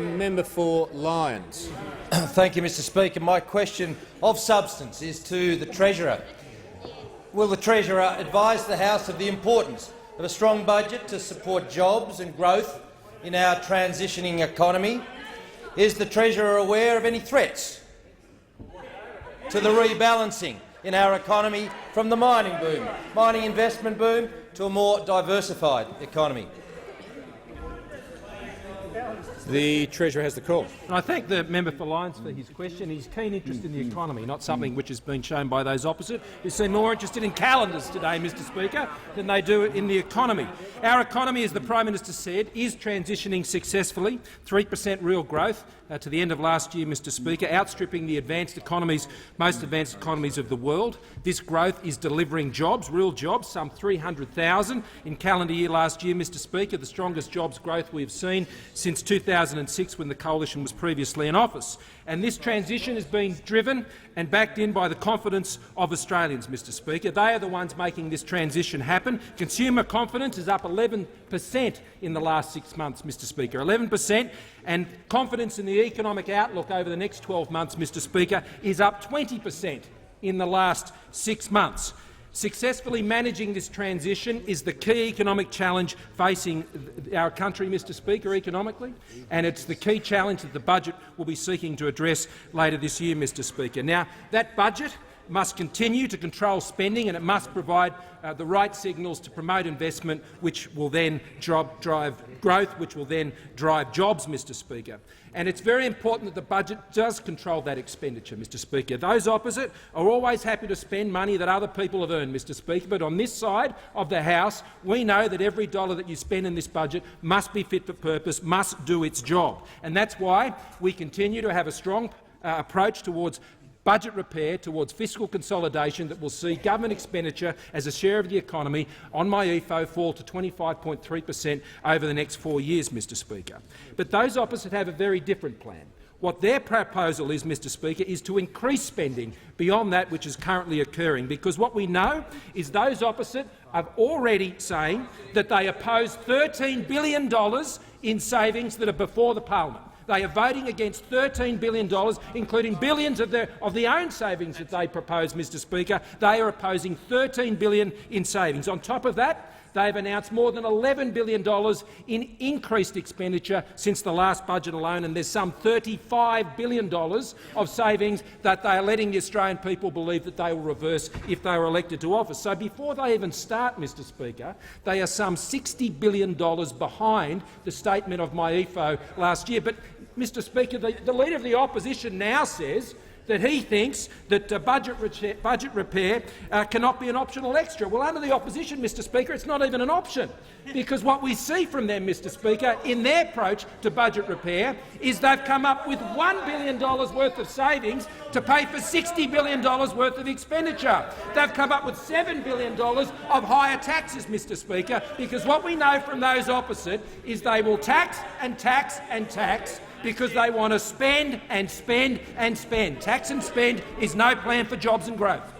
Member for Lyons. Thank you, Mr Speaker. My question of substance is to the Treasurer. Will the Treasurer advise the House of the importance of a strong budget to support jobs and growth in our transitioning economy? Is the Treasurer aware of any threats to the rebalancing in our economy from the mining investment boom, to a more diversified economy? The Treasurer has the call. I thank the member for Lyons for his question. His keen interest in the economy, not something which has been shown by those opposite, who seem more interested in calendars today, Mr Speaker, than they do in the economy. Our economy, as the Prime Minister said, is transitioning successfully. 3% real growth to the end of last year, Mr Speaker, outstripping the most advanced economies of the world. This growth is delivering jobs, real jobs, some 300,000 in calendar year last year, Mr Speaker, the strongest jobs growth we have seen since 2006, when the coalition was previously in office. And this transition is being driven and backed in by the confidence of Australians, Mr Speaker. They are the ones making this transition happen. Consumer confidence is up 11% in the last 6 months, Mr Speaker. 11%, and confidence in the economic outlook over the next 12 months, Mr Speaker, is up 20% in the last 6 months. Successfully managing this transition is the key economic challenge facing our country, Mr Speaker, economically, and it's the key challenge that the budget will be seeking to address later this year, Mr Speaker. Now, that budget must continue to control spending, and it must provide the right signals to promote investment, which will then drive growth, which will then drive jobs, Mr Speaker. And it's very important that the budget does control that expenditure, Mr Speaker. Those opposite are always happy to spend money that other people have earned, Mr Speaker, but on this side of the House, we know that every dollar that you spend in this budget must be fit for purpose, must do its job. And that's why we continue to have a strong approach towards budget repair, towards fiscal consolidation that will see government expenditure as a share of the economy on MyEFO fall to 25.3% over the next 4 years, Mr Speaker. But those opposite have a very different plan. What their proposal is, Mr Speaker, is to increase spending beyond that which is currently occurring, because what we know is those opposite are already saying that they oppose $13 billion in savings that are before the parliament. They are voting against $13 billion, including billions of their own savings that they propose, Mr Speaker. They are opposing $13 billion in savings. On top of that, they have announced more than $11 billion in increased expenditure since the last budget alone, and there's some $35 billion of savings that they are letting the Australian people believe that they will reverse if they are elected to office. So before they even start, Mr Speaker, they are some $60 billion behind the statement of MyEFO last year. But, Mr Speaker, the Leader of the Opposition now says that he thinks that budget repair cannot be an optional extra. Well, under the opposition, Mr Speaker, it's not even an option, because what we see from them, Mr Speaker, in their approach to budget repair is they've come up with $1 billion worth of savings to pay for $60 billion worth of expenditure. They've come up with $7 billion of higher taxes, Mr Speaker, because what we know from those opposite is they will tax and tax and tax, because they want to spend and spend and spend. Tax and spend is no plan for jobs and growth.